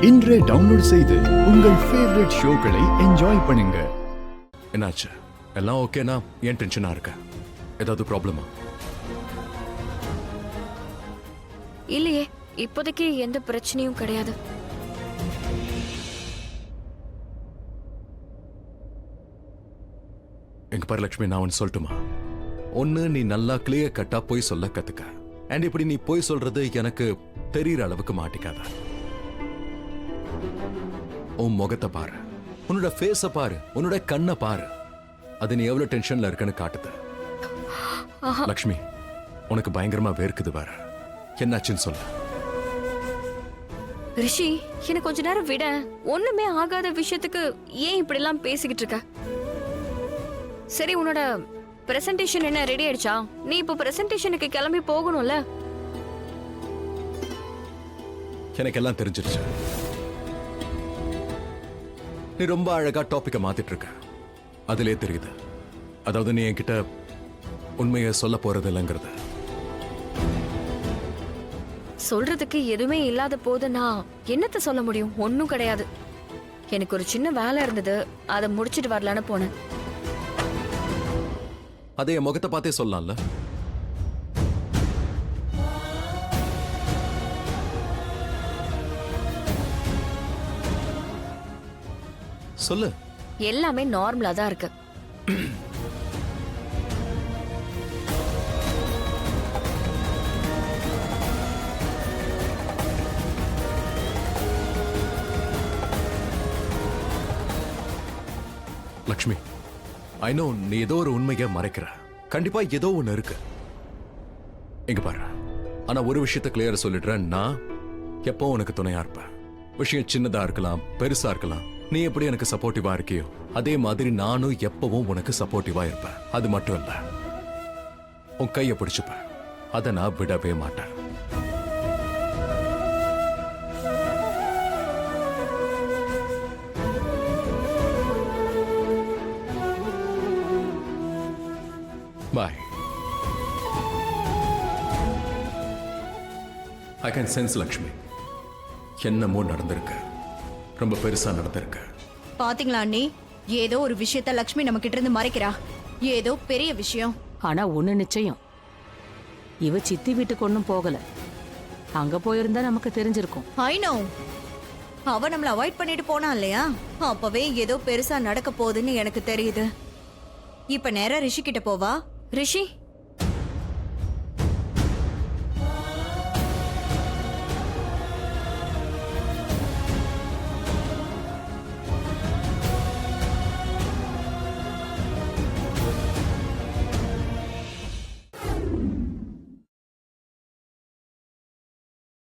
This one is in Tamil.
இன்றே டவுன்லோட் செய்து உங்கள் ஃபேவரட் ஷோக்களை என்ஜாய் பண்ணுங்க. என்னாச்சு? எல்லாம் ஓகேனா? ஏன் டென்ஷனா இருக்க? ஏதாவது ப்ராப்ளமா? இல்லையே, இப்போதைக்கு எந்த பிரச்சனையும் கிடையாது. எங்க பாரு லட்சுமி, நான் ஒன்னு சொல்லட்டுமா? ஒன்னு, நீ நல்லா கிளியர் கட்டா போய் சொல்ல கத்துக்க. அண்ட் இப்படி நீ போய் சொல்றது எனக்கு தெரியற அளவுக்கு மாட்டிக்காத. உன் முகத்தை பாரு, உன்னோட ஃபேஸ பாரு, உன்னோட கண்ணை பாரு. அது நீ எவ்வளவு டென்ஷன்ல இருக்குன்னு காட்டுது. லக்ஷ்மி, உனக்கு பயங்கரமா வேர்க்குது பாரு. என்னாச்சுன்னு சொல்ல. ரிஷி, எனக்கு கொஞ்ச நேரம் விட. ஒண்ணுமே ஆகாத விஷயத்துக்கு ஏன் இப்படி எல்லாம் பேசிக்கிட்டு இருக்க? சரி, உன்னோட பிரசன்டேஷன் என்ன ரெடி ஆயிடுச்சா? நீ இப்போ பிரசன்டேஷனுக்கு கிளம்பி போகணும்ல? எனக்கு எல்லாம் தெரிஞ்சிருச்சு. நீ ரொம்ப அழகா டாபிக்க மாத்திட்டு இருக்க. அதிலே தெரியுது. அதாவது நீ என்கிட்ட உண்மையை சொல்ல போறது இல்லைங்கிறது. சொல்றதுக்கு எதுவுமே இல்லாத போது நான் என்னத்த சொல்ல முடியும்? ஒன்னும் கிடையாது. எனக்கு ஒரு சின்ன வேலை இருந்தது, அதை முடிச்சிட்டு வரலான்னு போனேன். அதே என் முகத்தை பார்த்தே சொல்லலாம்ல. சொல்லு. எல்லாமே நார்மலா தான் இருக்கு. லக்ஷ்மி, ஐ நோ நீ ஏதோ ஒரு உண்மையை மறைக்கிற. கண்டிப்பா ஏதோ ஒண்ணு இருக்கு. எங்க பாரு, ஆனா ஒரு விஷயத்த கிளியரா சொல்லிடுறேன். நான் எப்போ உனக்கு துணையா இருப்பேன். விஷயம் சின்னதா இருக்கலாம், பெருசா இருக்கலாம். நீ எப்படி எனக்கு சப்போர்ட்டிவா இருக்கியோ அதே மாதிரி நானும் எப்பவும் உனக்கு சப்போர்ட்டிவா இருப்பேன். அது மட்டும் இல்ல, உன் கையை பிடிச்சுப்பேன். அதை நான் விடவே மாட்டேன். பாய். ஐ கேன் சென்ஸ் லக்ஷ்மி, என்னமோ நடந்திருக்கு. ரொம்ப பெருசா நடந்திருக்கு. பாத்தீங்களா அண்ணி, ஏதோ ஒரு விஷயத்த லக்ஷ்மி நம்ம கிட்ட இருந்து மறைக்கிறா. ஏதோ பெரிய விஷயம். ஆனா ஒண்ணு நிச்சயம், இவ சித்தி வீட்டுக்கு ஒண்ணும் போகல. அங்க போயிருந்தா நமக்கு தெரிஞ்சிருக்கும். ஐ நோ, அவ நம்மள அவாய்ட் பண்ணிட்டு போனா இல்லையா? அப்பவே ஏதோ பெருசா நடக்க போகுதுன்னு எனக்கு தெரியுது. இப்ப நேரா ரிஷி கிட்ட போவா. ரிஷி,